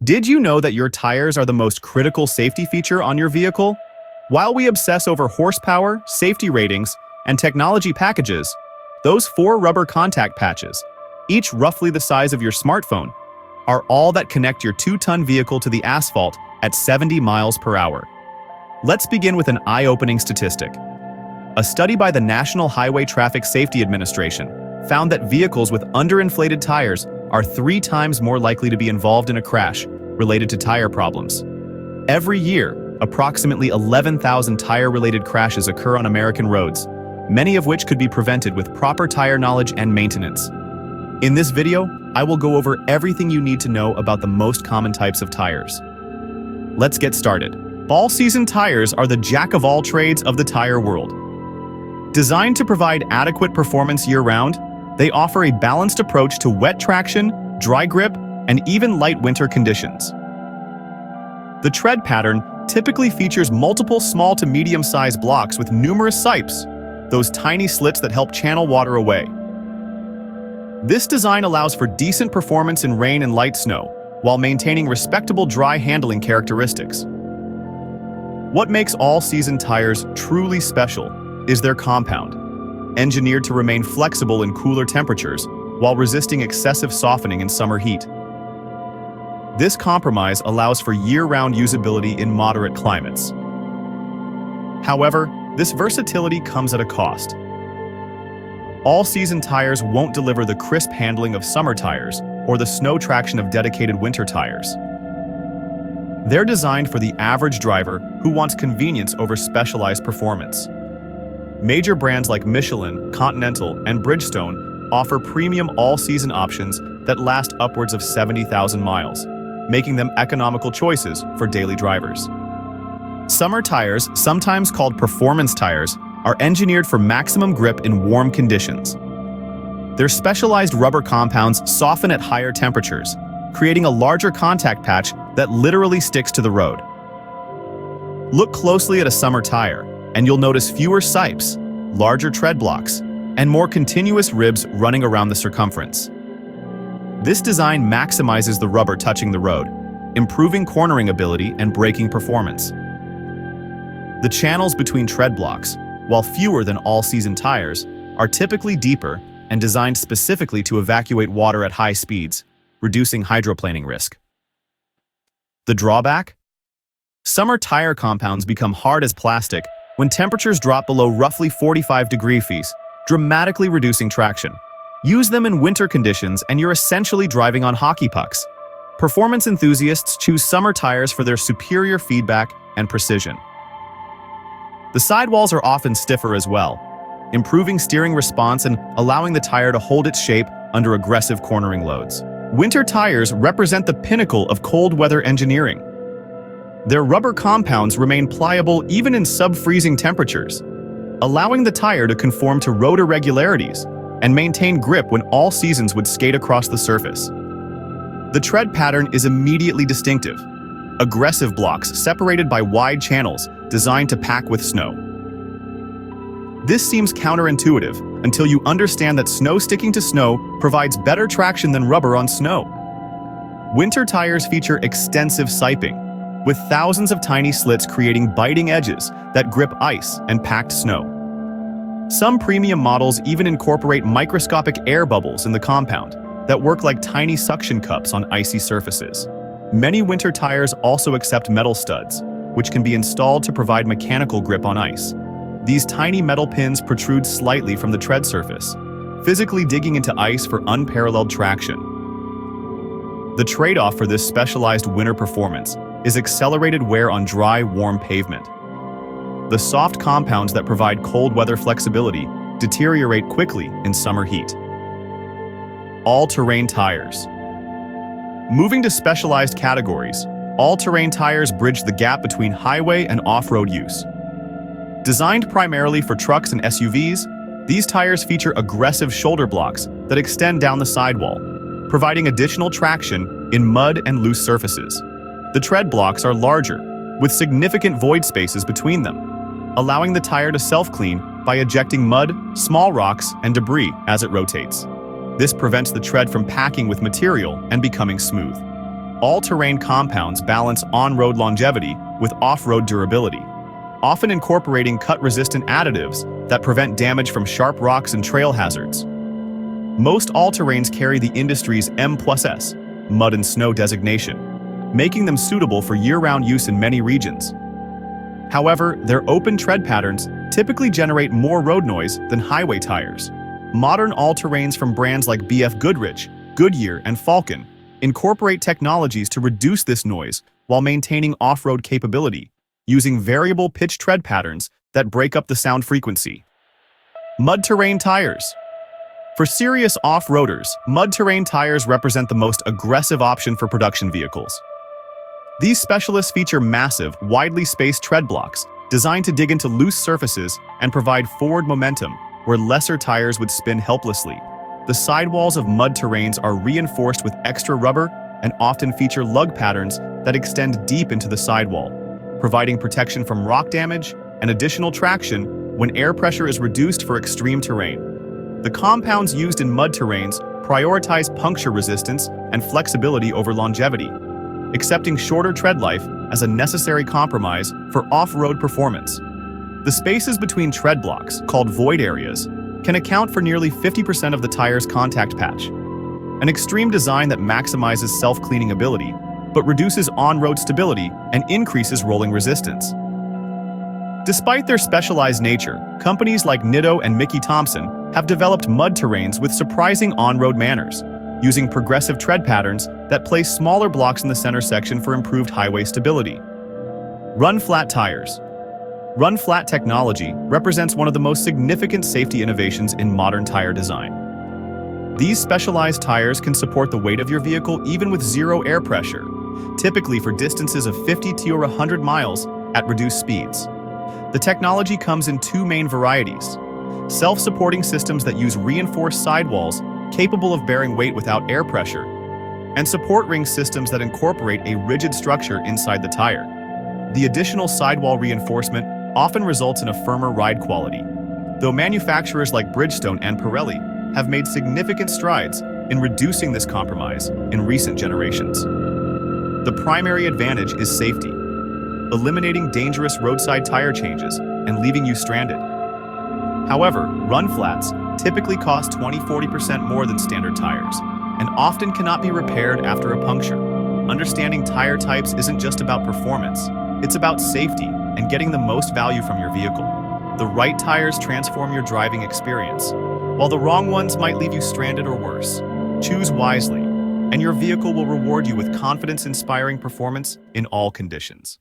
Did you know that your tires are the most critical safety feature on your vehicle? While we obsess over horsepower, safety ratings, and technology packages, those 4 rubber contact patches, each roughly the size of your smartphone, are all that connect your 2-ton vehicle to the asphalt at 70 miles per hour. Let's begin with an eye-opening statistic. A study by the National Highway Traffic Safety Administration found that vehicles with underinflated tires are 3 times more likely to be involved in a crash related to tire problems. Every year, approximately 11,000 tire-related crashes occur on American roads, many of which could be prevented with proper tire knowledge and maintenance. In this video, I will go over everything you need to know about the most common types of tires. Let's get started. All-season tires are the jack-of-all-trades of the tire world. Designed to provide adequate performance year-round, they offer a balanced approach to wet traction, dry grip, and even light winter conditions. The tread pattern typically features multiple small to medium-sized blocks with numerous sipes, those tiny slits that help channel water away. This design allows for decent performance in rain and light snow, while maintaining respectable dry handling characteristics. What makes all-season tires truly special is their compound, engineered to remain flexible in cooler temperatures while resisting excessive softening in summer heat. This compromise allows for year-round usability in moderate climates. However, this versatility comes at a cost. All-season tires won't deliver the crisp handling of summer tires or the snow traction of dedicated winter tires. They're designed for the average driver who wants convenience over specialized performance. Major brands like Michelin, Continental, and Bridgestone offer premium all-season options that last upwards of 70,000 miles, making them economical choices for daily drivers. Summer tires, sometimes called performance tires, are engineered for maximum grip in warm conditions. Their specialized rubber compounds soften at higher temperatures, creating a larger contact patch that literally sticks to the road. Look closely at a summer tire, and you'll notice fewer sipes, larger tread blocks, and more continuous ribs running around the circumference. This design maximizes the rubber touching the road, improving cornering ability and braking performance. The channels between tread blocks, while fewer than all-season tires, are typically deeper and designed specifically to evacuate water at high speeds, reducing hydroplaning risk. The drawback? Summer tire compounds become hard as plastic when temperatures drop below roughly 45 degrees Celsius, dramatically reducing traction. Use them in winter conditions and you're essentially driving on hockey pucks. Performance enthusiasts choose summer tires for their superior feedback and precision. The sidewalls are often stiffer as well, improving steering response and allowing the tire to hold its shape under aggressive cornering loads. Winter tires represent the pinnacle of cold weather engineering. Their rubber compounds remain pliable even in sub-freezing temperatures, allowing the tire to conform to road irregularities and maintain grip when all seasons would skate across the surface. The tread pattern is immediately distinctive. Aggressive blocks separated by wide channels designed to pack with snow. This seems counterintuitive until you understand that snow sticking to snow provides better traction than rubber on snow. Winter tires feature extensive siping, with thousands of tiny slits creating biting edges that grip ice and packed snow. Some premium models even incorporate microscopic air bubbles in the compound that work like tiny suction cups on icy surfaces. Many winter tires also accept metal studs, which can be installed to provide mechanical grip on ice. These tiny metal pins protrude slightly from the tread surface, physically digging into ice for unparalleled traction. The trade-off for this specialized winter performance is accelerated wear on dry, warm pavement. The soft compounds that provide cold weather flexibility deteriorate quickly in summer heat. All-terrain tires. Moving to specialized categories, all-terrain tires bridge the gap between highway and off-road use. Designed primarily for trucks and SUVs, these tires feature aggressive shoulder blocks that extend down the sidewall, providing additional traction in mud and loose surfaces. The tread blocks are larger, with significant void spaces between them, allowing the tire to self-clean by ejecting mud, small rocks, and debris as it rotates. This prevents the tread from packing with material and becoming smooth. all-terrain compounds balance on-road longevity with off-road durability, often incorporating cut-resistant additives that prevent damage from sharp rocks and trail hazards. Most all-terrains carry the industry's M+S, mud and snow designation, making them suitable for year-round use in many regions. However, their open tread patterns typically generate more road noise than highway tires. Modern all-terrains from brands like BF Goodrich, Goodyear, and Falcon incorporate technologies to reduce this noise while maintaining off-road capability, using variable pitch tread patterns that break up the sound frequency. Mud terrain tires. For serious off-roaders, mud terrain tires represent the most aggressive option for production vehicles. These specialists feature massive, widely spaced tread blocks designed to dig into loose surfaces and provide forward momentum where lesser tires would spin helplessly. The sidewalls of mud terrains are reinforced with extra rubber and often feature lug patterns that extend deep into the sidewall, providing protection from rock damage and additional traction when air pressure is reduced for extreme terrain. The compounds used in mud terrains prioritize puncture resistance and flexibility over longevity, accepting shorter tread life as a necessary compromise for off-road performance. The spaces between tread blocks, called void areas, can account for nearly 50% of the tire's contact patch, an extreme design that maximizes self-cleaning ability, but reduces on-road stability and increases rolling resistance. Despite their specialized nature, companies like Nitto and Mickey Thompson have developed mud terrains with surprising on-road manners, using progressive tread patterns that place smaller blocks in the center section for improved highway stability. Run-flat tires. Run-flat technology represents one of the most significant safety innovations in modern tire design. These specialized tires can support the weight of your vehicle even with zero air pressure, typically for distances of 50 to 100 miles at reduced speeds. The technology comes in two main varieties: self-supporting systems that use reinforced sidewalls capable of bearing weight without air pressure, and support ring systems that incorporate a rigid structure inside the tire. The additional sidewall reinforcement often results in a firmer ride quality, though manufacturers like Bridgestone and Pirelli have made significant strides in reducing this compromise in recent generations. The primary advantage is safety, eliminating dangerous roadside tire changes and leaving you stranded. However, run flats typically cost 20–40% more than standard tires and often cannot be repaired after a puncture. Understanding tire types isn't just about performance, it's about safety and getting the most value from your vehicle. The right tires transform your driving experience, while the wrong ones might leave you stranded or worse. Choose wisely, and your vehicle will reward you with confidence-inspiring performance in all conditions.